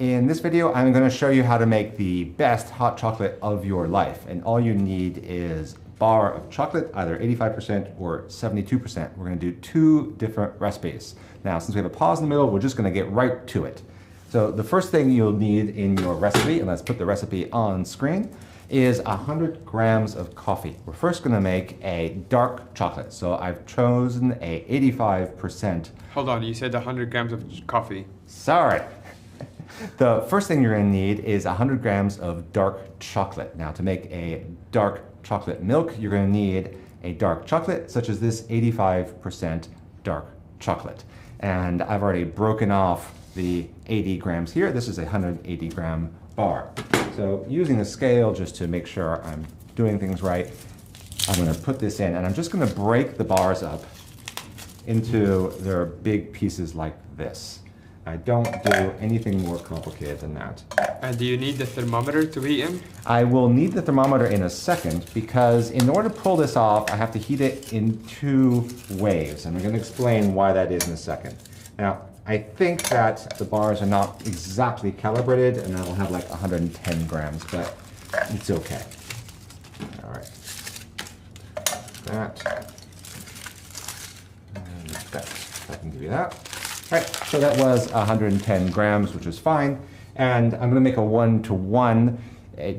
In this video, I'm going to show you how to make the best hot chocolate of your life. And all you need is a bar of chocolate, either 85% or 72%. We're going to do two different recipes. Now, since we have a pause in the middle, we're just going to get right to it. So the first thing you'll need in your recipe, and let's put the recipe on screen, is 100 grams of coffee. We're first going to make a dark chocolate. So I've chosen a 85%. Hold on, you said 100 grams of coffee. Sorry. The first thing you're going to need is 100 grams of dark chocolate. Now, to make a dark chocolate milk, you're going to need a dark chocolate, such as this 85% dark chocolate. And I've already broken off the 80 grams here. This is a 180 gram bar. So using a scale just to make sure I'm doing things right, I'm going to put this in, and I'm just going to break the bars up into their big pieces like this. I don't do anything more complicated than that. And do you need the thermometer to heat in? I will need the thermometer in a second because in order to pull this off, I have to heat it in two waves. And I'm going to explain why that is in a second. Now, I think that the bars are not exactly calibrated and I will have like 110 grams, but it's okay. All right. That. And that. I can give you that. All right, so that was 110 grams, which is fine. And I'm gonna make a 1-to-1.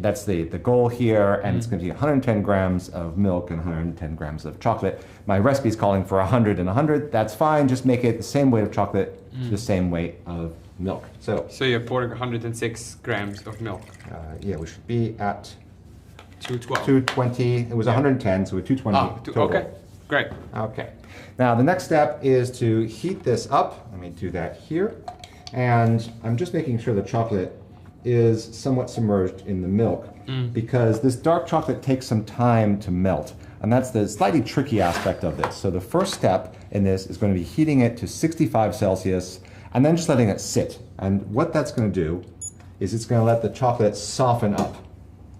That's the goal here, and it's gonna be 110 grams of milk and 110 grams of chocolate. My recipe is calling for 100 and 100. That's fine, just make it the same weight of chocolate, the same weight of milk. So you're pouring 106 grams of milk. Yeah, we should be at 212. 220. It was 110, so we're 220 total. Okay, great. Okay. Now the next step is to heat this up. Let me do that here. And I'm just making sure the chocolate is somewhat submerged in the milk because this dark chocolate takes some time to melt. And that's the slightly tricky aspect of this. So the first step in this is going to be heating it to 65 Celsius and then just letting it sit. And what that's going to do is it's going to let the chocolate soften up.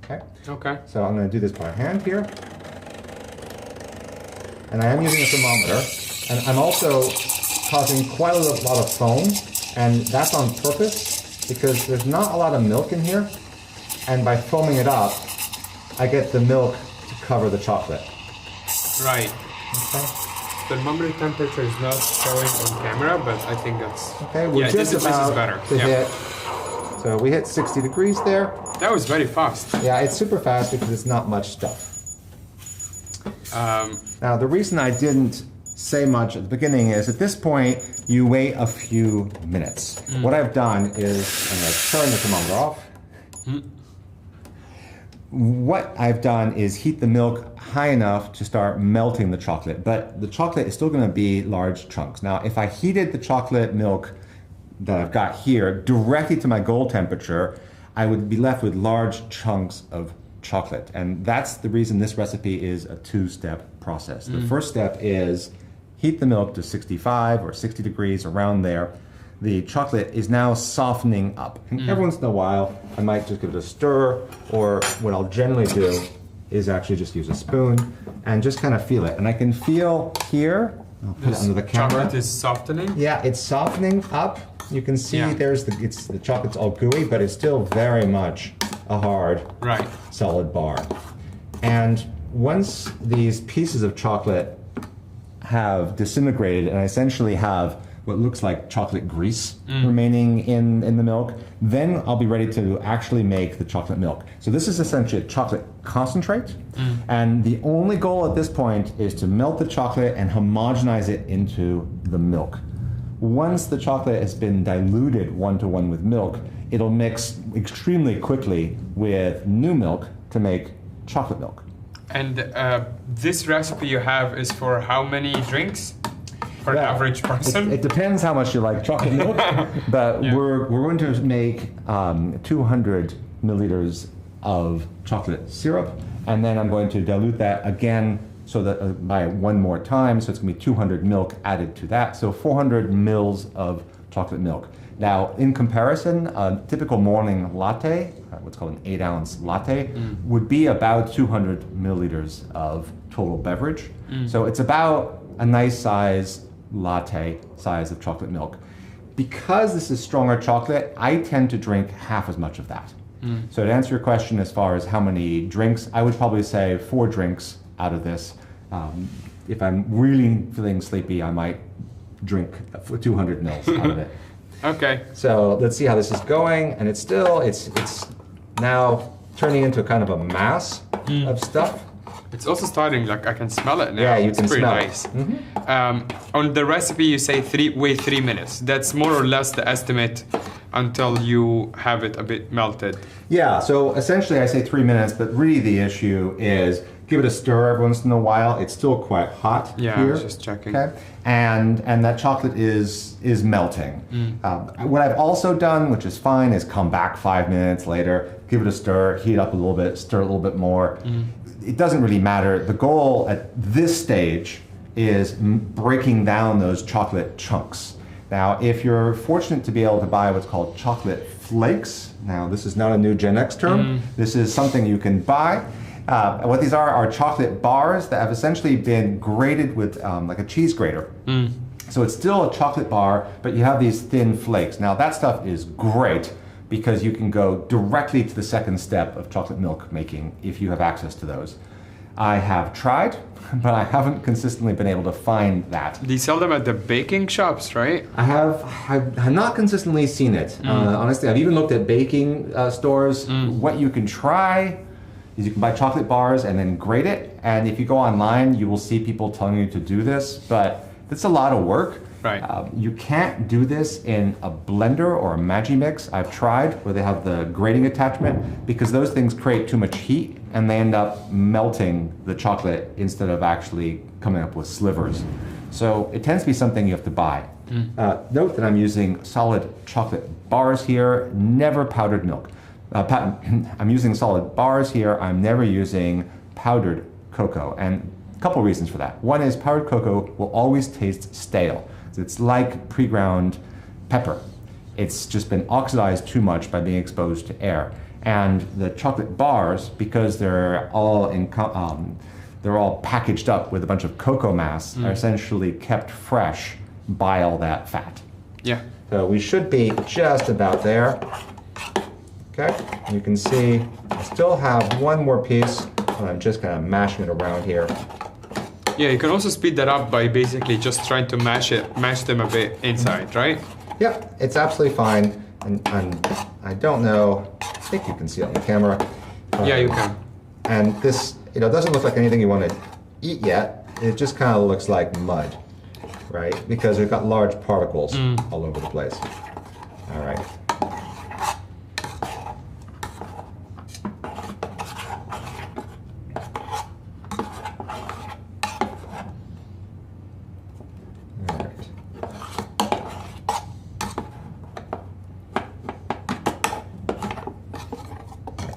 Okay? Okay. So I'm going to do this by hand here. And I am using a thermometer, and I'm also causing quite a lot of foam, and that's on purpose because there's not a lot of milk in here, and by foaming it up, I get the milk to cover the chocolate. Right. Okay. Thermometer temperature is not showing on camera, but I think that's... Okay, we're just this about is better. to hit. So we hit 60 degrees there. That was very fast. Yeah, it's super fast because it's not much stuff. Now, the reason I didn't say much at the beginning is at this point, you wait a few minutes. What I've done is, I'm going to turn the thermometer off. What I've done is heat the milk high enough to start melting the chocolate, but the chocolate is still going to be large chunks. Now, if I heated the chocolate milk that I've got here directly to my goal temperature, I would be left with large chunks of chocolate. And that's the reason this recipe is a two-step process. The first step is heat the milk to 65 or 60 degrees, around there. The chocolate is now softening up. And every once in a while, I might just give it a stir, or what I'll generally do is actually just use a spoon and just kind of feel it. And I can feel here, I'll put it under the camera. Chocolate is softening? Yeah, it's softening up. You can see there's the chocolate's all gooey, but it's still very much a hard, solid bar. And once these pieces of chocolate have disintegrated and I essentially have what looks like chocolate grease remaining in the milk, then I'll be ready to actually make the chocolate milk. So this is essentially a chocolate concentrate, and the only goal at this point is to melt the chocolate and homogenize it into the milk. Once the chocolate has been diluted 1-to-1 with milk, it'll mix extremely quickly with new milk to make chocolate milk. And this recipe you have is for how many drinks? For an average person? It depends how much you like chocolate milk, but we're going to make 200 milliliters of chocolate syrup, and then I'm going to dilute that again so that by one more time, so it's going to be 200 milk added to that, so 400 mils of chocolate milk. Now, in comparison, a typical morning latte, what's called an 8-ounce latte, would be about 200 milliliters of total beverage. So it's about a nice size latte size of chocolate milk. because this is stronger chocolate, I tend to drink half as much of that. So to answer your question as far as how many drinks, I would probably say 4 drinks out of this. If I'm really feeling sleepy, I might drink 200 mils out of it. Okay. So let's see how this is going, and it's now turning into kind of a mass of stuff. It's also starting, like I can smell it now. Yeah, you it's can pretty smell nice. it. On the recipe, you say wait 3 minutes. That's more or less the estimate until you have it a bit melted. Yeah, so essentially I say 3 minutes, but really the issue is give it a stir every once in a while. It's still quite hot here. I was just checking. Okay, and that chocolate is melting. What I've also done, which is fine, is come back 5 minutes later, give it a stir, heat up a little bit, stir a little bit more. It doesn't really matter. The goal at this stage is breaking down those chocolate chunks. Now, if you're fortunate to be able to buy what's called chocolate flakes, now this is not a new Gen X term, this is something you can buy. What these are chocolate bars that have essentially been grated with like a cheese grater. So it's still a chocolate bar, but you have these thin flakes. Now that stuff is great because you can go directly to the second step of chocolate milk making if you have access to those. I have tried, but I haven't consistently been able to find that. They sell them at the baking shops, right? I've not consistently seen it. Honestly, I've even looked at baking stores. What you can try is you can buy chocolate bars and then grate it. And if you go online, you will see people telling you to do this, but it's a lot of work. Right. You can't do this in a blender or a Magimix. I've tried where they have the grating attachment because those things create too much heat and they end up melting the chocolate instead of actually coming up with slivers. So it tends to be something you have to buy. Note that I'm using solid chocolate bars here, never powdered milk. I'm using solid bars here. I'm never using powdered cocoa, and a couple reasons for that. One is powdered cocoa will always taste stale. It's like pre-ground pepper. It's just been oxidized too much by being exposed to air. And the chocolate bars, because they're all packaged up with a bunch of cocoa mass, are essentially kept fresh by all that fat. Yeah. So we should be just about there. Okay, you can see I still have one more piece, and I'm just kind of mashing it around here. Yeah, you can also speed that up by basically just trying to mash them a bit inside, right? Yeah, it's absolutely fine. And I don't know, I think you can see it on the camera. Yeah, you can. And this, doesn't look like anything you want to eat yet. It just kind of looks like mud, right? Because we've got large particles all over the place. All right.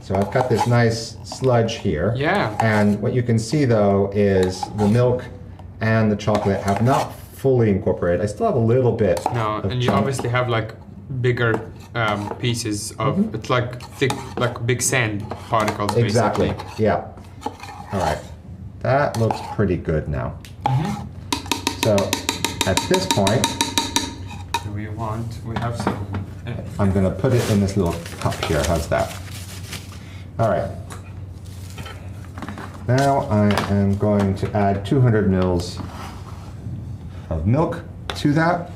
So I've got this nice sludge here. Yeah. And what you can see though is the milk and the chocolate have not fully incorporated. I still have a little bit. No, and you obviously have like bigger pieces of, it's like thick, like big sand particles. Exactly, basically. yeah. All right, that looks pretty good now. So at this point, we have some. I'm gonna put it in this little cup here, how's that? All right. Now I am going to add 200 mils of milk to that.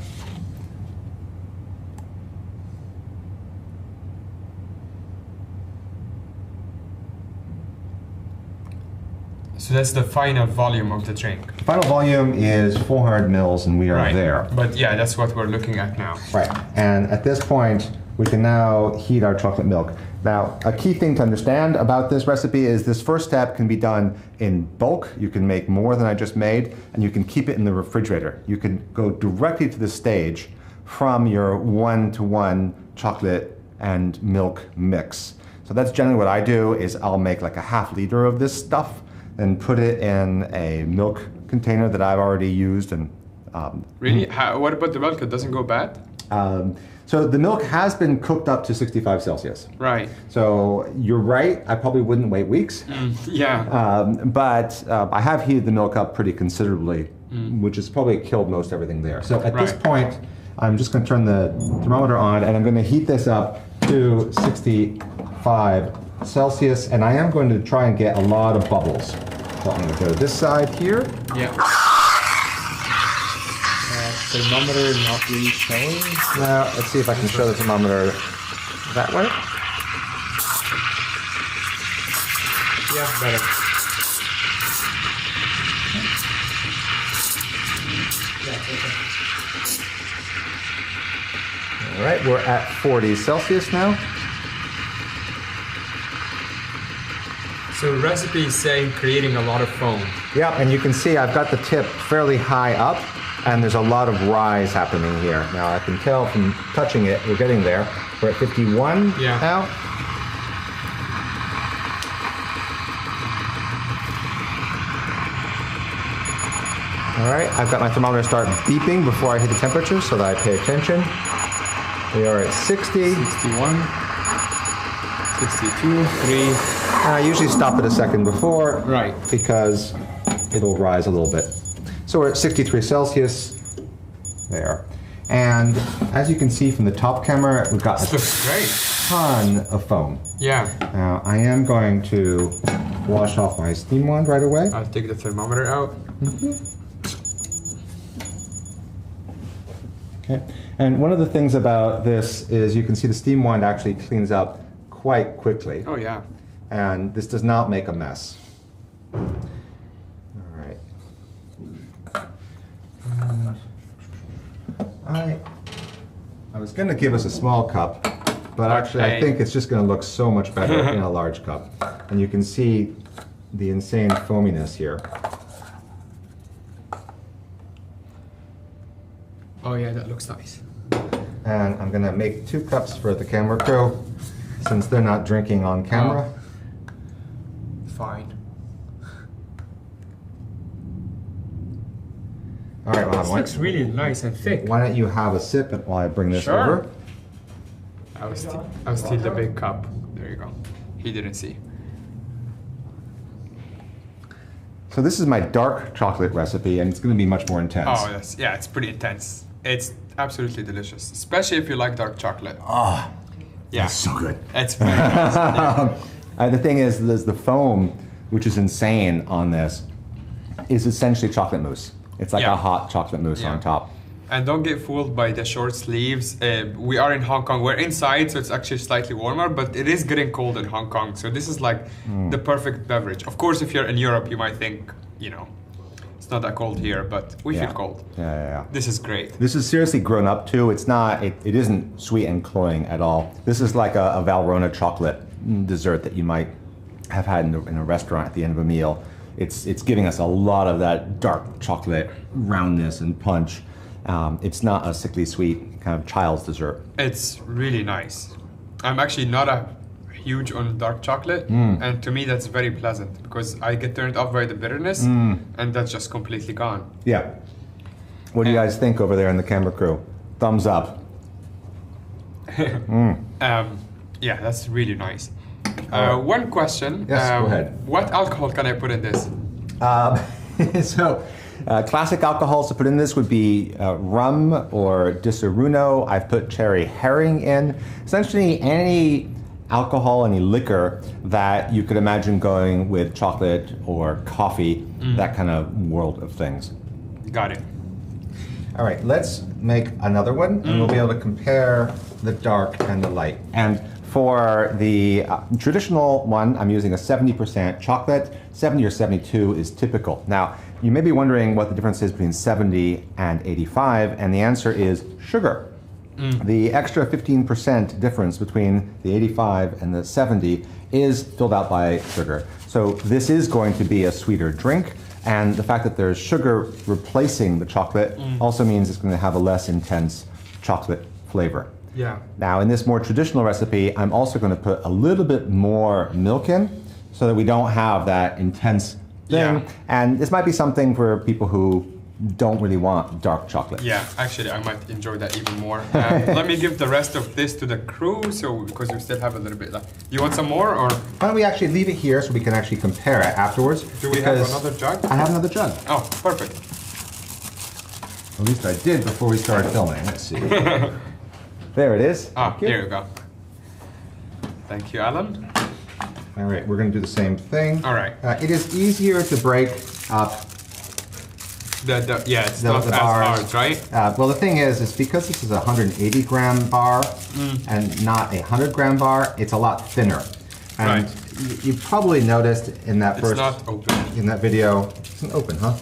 So that's the final volume of the drink. The final volume is 400 mils and we are there. But yeah, that's what we're looking at now. Right, and at this point, we can now heat our chocolate milk. Now, a key thing to understand about this recipe is this first step can be done in bulk. You can make more than I just made, and you can keep it in the refrigerator. You can go directly to the stage from your one-to-one chocolate and milk mix. So that's generally what I do, is I'll make like a half liter of this stuff and put it in a milk container that I've already used. And really? What about the milk? It doesn't go bad? So the milk has been cooked up to 65 Celsius. Right. So you're right, I probably wouldn't wait weeks. Yeah. But I have heated the milk up pretty considerably, which has probably killed most everything there. So at this point, I'm just going to turn the thermometer on, and I'm going to heat this up to 65 Celsius, and I am going to try and get a lot of bubbles. So I'm going to go to this side here. Yeah. Thermometer not really showing. Now, let's see if I can show the thermometer that way. Yeah, better. All right, we're at 40 Celsius now. So the recipe is saying creating a lot of foam. Yeah, and you can see I've got the tip fairly high up, and there's a lot of rise happening here. Now I can tell from touching it, we're getting there. We're at 51 now. All right, I've got my thermometer start beeping before I hit the temperature so that I pay attention. We are at 60. 61, 62, 3. And I usually stop it a second before. Right. Because it'll rise a little bit. So we're at 63 Celsius. There. And as you can see from the top camera, we've got a ton of foam. Yeah. Now I am going to wash off my steam wand right away. I'll take the thermometer out. Okay. And one of the things about this is you can see the steam wand actually cleans up quite quickly. Oh yeah. And this does not make a mess. All right. I was going to give us a small cup, but actually I think it's just going to look so much better in a large cup. And you can see the insane foaminess here. Oh yeah, that looks nice. And I'm going to make 2 cups for the camera crew, since they're not drinking on camera. Fine. All right, well, this looks really nice and thick. Why don't you have a sip while I bring this over? I'll steal the big cup. There you go. He didn't see. So this is my dark chocolate recipe, and it's going to be much more intense. Oh, yeah, it's pretty intense. It's absolutely delicious, especially if you like dark chocolate. Oh, yeah, it's so good. It's very nice. Yeah. The thing is, there's the foam, which is insane on this, is essentially chocolate mousse. It's like a hot chocolate mousse on top. And don't get fooled by the short sleeves. We are in Hong Kong. We're inside, so it's actually slightly warmer, but it is getting cold in Hong Kong. So this is like the perfect beverage. Of course, if you're in Europe, you might think, you know, it's not that cold here, but we feel cold. Yeah. This is great. This is seriously grown up too. It's not, it isn't sweet and cloying at all. This is like a Valrhona chocolate dessert that you might have had in a restaurant at the end of a meal. It's giving us a lot of that dark chocolate roundness and punch. It's not a sickly sweet kind of child's dessert. It's really nice. I'm actually not a huge on dark chocolate, and to me that's very pleasant because I get turned off by the bitterness, and that's just completely gone. Yeah. What do you guys think over there in the camera crew? Thumbs up. Yeah, that's really nice. One question. Yes, go ahead. What alcohol can I put in this? Classic alcohols to put in this would be rum or Disaronno. I've put cherry herring in. Essentially any alcohol, any liquor that you could imagine going with chocolate or coffee, that kind of world of things. Got it. All right, let's make another one and we'll be able to compare the dark and the light. And for the traditional one, I'm using a 70% chocolate. 70 or 72 is typical. Now, you may be wondering what the difference is between 70 and 85, and the answer is sugar. The extra 15% difference between the 85 and the 70 is filled out by sugar. So this is going to be a sweeter drink, and the fact that there's sugar replacing the chocolate also means it's going to have a less intense chocolate flavor. Yeah. Now, in this more traditional recipe, I'm also going to put a little bit more milk in so that we don't have that intense thing. Yeah. And this might be something for people who don't really want dark chocolate. Yeah, actually, I might enjoy that even more. Let me give the rest of this to the crew, because we still have a little bit left. You want some more, or? Why don't we actually leave it here so we can actually compare it afterwards? Do we have another jug? I have another jug. Oh, perfect. At least I did before we started filming. Let's see. There it is. Here you go. Thank you, Alan. All right, we're going to do the same thing. All right. It is easier to break up it's not as hard, right? Well, the thing is because this is a 180 gram bar and not a 100 gram bar, it's a lot thinner. And you probably noticed in that It's not open. In that video, it's not open, huh?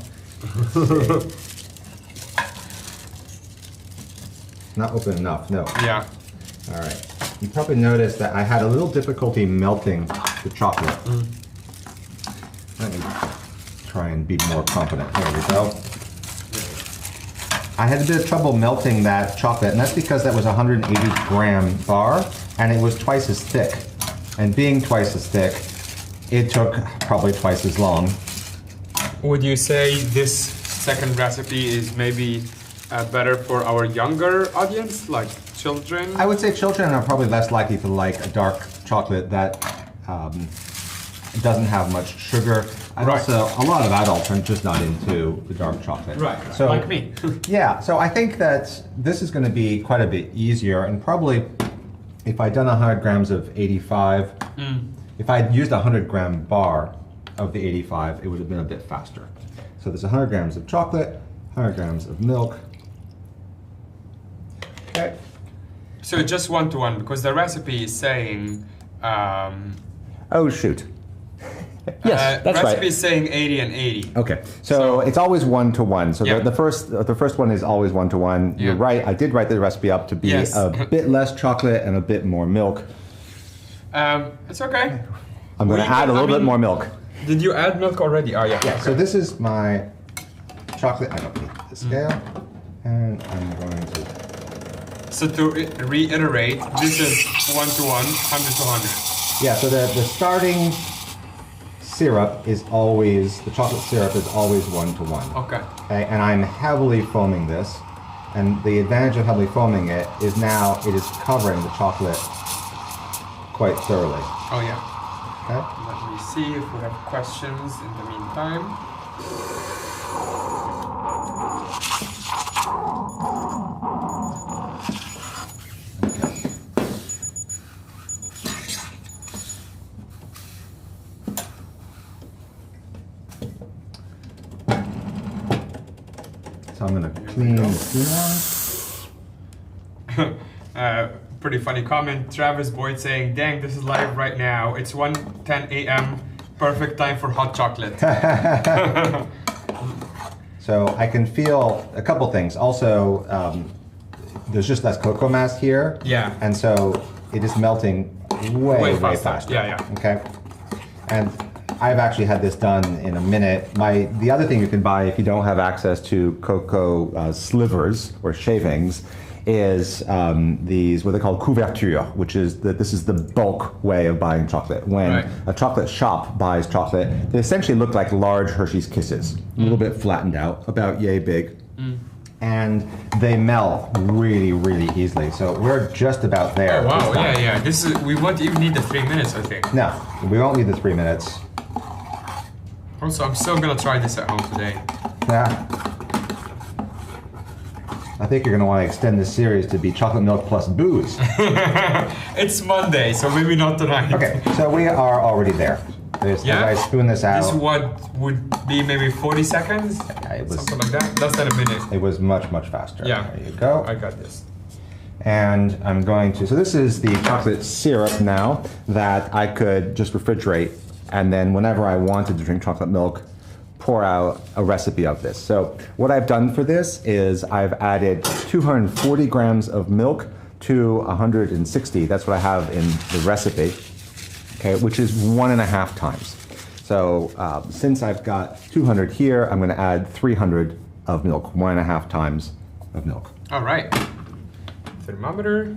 Not open enough, no. Yeah. All right. You probably noticed that I had a little difficulty melting the chocolate. Let me try and be more confident. There we go. I had a bit of trouble melting that chocolate, and that's because that was a 180 gram bar, and it was twice as thick. And being twice as thick, it took probably twice as long. Would you say this second recipe is maybe better for our younger audience, like children? I would say children are probably less likely to like a dark chocolate that doesn't have much sugar. And also, a lot of adults are just not into the dark chocolate. Right, so, like me. Yeah, so I think that this is going to be quite a bit easier, and probably if I'd done 100 grams of 85, if I'd used a 100 gram bar of the 85, it would have been a bit faster. So there's 100 grams of chocolate, 100 grams of milk. Okay. So just 1-to-1, because the recipe is saying... oh, shoot. Yes, that's right. Recipe is saying 80 and 80. Okay, so it's always 1-to-1. So the first one is always 1-to-1. You're right. I did write the recipe up to be a bit less chocolate and a bit more milk. It's okay. I'm going to add a little bit more milk. Did you add milk already? Oh yeah. Yeah. Okay. So this is my chocolate. I don't need the scale, and I'm going to. So to reiterate, this is 1-to-1, 100-to-100. Yeah. So the starting syrup is always, the chocolate syrup is always 1-to-1. Okay. And I'm heavily foaming this, and the advantage of heavily foaming it is now it is covering the chocolate quite thoroughly. Oh yeah. Okay. Let me see if we have questions in the meantime. So I'm going to clean the spoon. Pretty funny comment. Travis Boyd saying, "Dang, this is live right now. It's 1:10 a.m. Perfect time for hot chocolate." So I can feel a couple things. Also, there's just less cocoa mass here. Yeah. And so it is melting way faster. Yeah. Okay. And I've actually had this done in a minute. The other thing you can buy if you don't have access to cocoa slivers or shavings is these, what they call couverture, which is this is the bulk way of buying chocolate. When a chocolate shop buys chocolate, they essentially look like large Hershey's Kisses, a little bit flattened out, about yay big. And they melt really, really easily. So we're just about there. Oh wow, yeah. We won't even need the 3 minutes, I think. No, we won't need the 3 minutes. Also, I'm still gonna try this at home today. Yeah. I think you're going to want to extend this series to be chocolate milk plus booze. It's Monday, so maybe not tonight. Okay, so we are already there. As I spoon this out. This would be maybe 40 seconds? Something like that? Less than a minute. It was much, much faster. Yeah. There you go. I got this. And I'm going to, so this is the chocolate syrup now that I could just refrigerate, and then whenever I wanted to drink chocolate milk, pour out a recipe of this. So what I've done for this is I've added 240 grams of milk to 160. That's what I have in the recipe, okay, which is 1.5 times. So since I've got 200 here, I'm going to add 300 of milk, 1.5 times of milk. All right. Thermometer.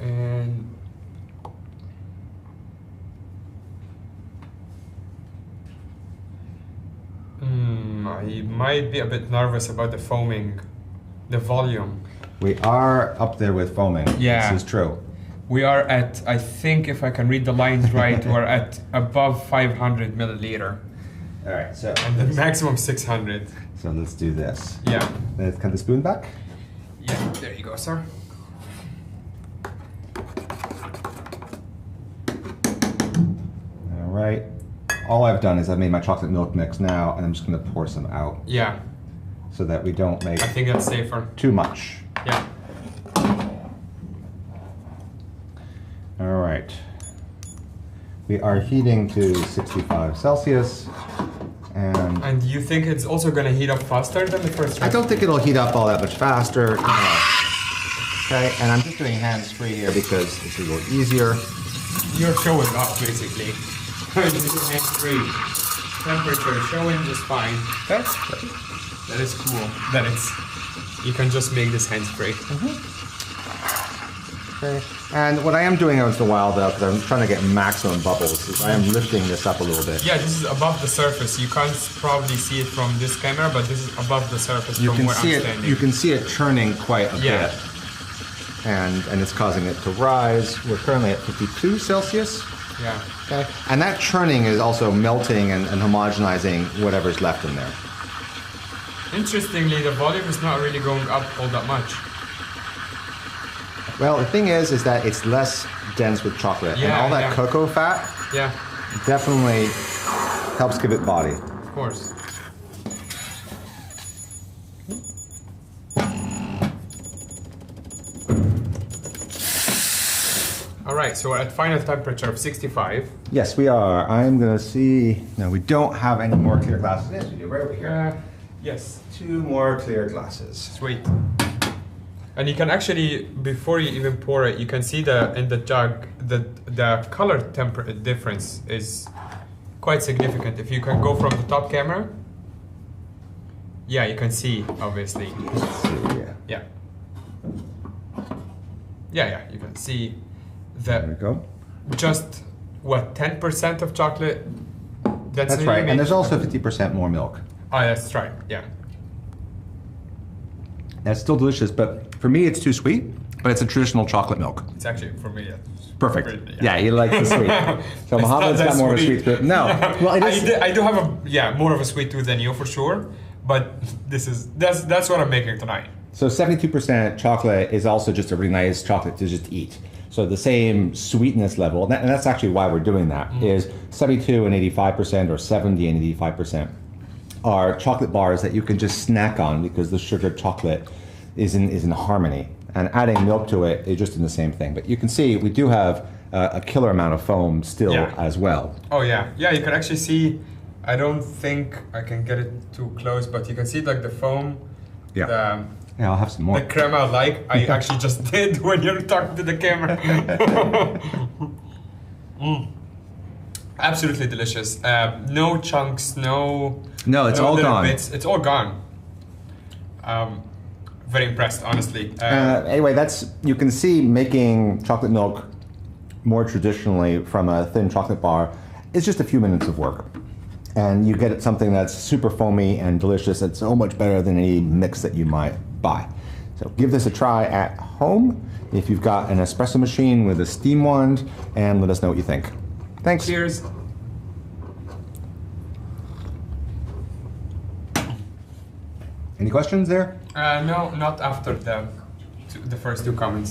And I might be a bit nervous about the foaming, the volume. We are up there with foaming. Yeah. This is true. We are at, I think if I can read the lines right, we're at above 500 milliliter. All right, so and the maximum 600. So let's do this. Yeah. Let's cut the spoon back. Yeah, there you go, sir. All right. All I've done is I've made my chocolate milk mix now, and I'm just going to pour some out. Yeah. So that we don't make. I think that's safer. Too much. Yeah. All right. We are heating to 65 Celsius. And you think it's also going to heat up faster than the first recipe? I don't think it'll heat up all that much faster. Okay, and I'm just doing hands-free here because it's a little easier. You're showing off, basically. Hands-free. Temperature showing just fine. Okay. That is cool. That it's, you can just make this hands-free. Okay. And what I am doing once in a while, though, because I'm trying to get maximum bubbles, is I am lifting this up a little bit. Yeah, this is above the surface. You can't probably see it from this camera, but this is above the surface from where I'm standing. You can see it churning quite a bit. And it's causing it to rise. We're currently at 52 Celsius. Yeah. Okay. And that churning is also melting and homogenizing whatever's left in there. Interestingly, the volume is not really going up all that much. Well, the thing is that it's less dense with chocolate, and all that cocoa fat definitely helps give it body. Of course. All right, so we're at final temperature of 65. Yes, we are. I'm gonna see. No, we don't have any more clear glasses. Yes, we do. Right over here. Yes. 2 more clear glasses. Sweet. And you can actually, before you even pour it, you can see in the jug the color difference is quite significant. If you can go from the top camera, yeah, you can see obviously. Let's see. Yeah. Yeah, you can see that. There we go. Just what, 10% of chocolate? That's right. And there's also 50% more milk. Oh, that's right. Yeah. That's still delicious, but for me it's too sweet, but it's a traditional chocolate milk. It's actually, for me, perfect. Yeah, you like the sweet. So Mohammed's got more of a sweet tooth. No, well, it is. I do have more of a sweet tooth than you for sure, but that's what I'm making tonight. So 72% chocolate is also just a really nice chocolate to just eat. So the same sweetness level, and that's actually why we're doing that, is 72 and 85% or 70 and 85%. Are chocolate bars that you can just snack on because the sugar chocolate is in harmony, and adding milk to it is just in the same thing. But you can see we do have a killer amount of foam still as well. Oh yeah, you can actually see. I don't think I can get it too close, but you can see like the foam. Yeah. I'll have some more. The crema, like I actually just did when you're talking to the camera. Absolutely delicious. No chunks, no, it's all gone. Bits. It's all gone. Very impressed, honestly. Anyway, you can see making chocolate milk more traditionally from a thin chocolate bar is just a few minutes of work. And you get something that's super foamy and delicious. It's so much better than any mix that you might buy. So give this a try at home if you've got an espresso machine with a steam wand, and let us know what you think. Thanks. Cheers. Any questions there? No, not after the first 2 comments.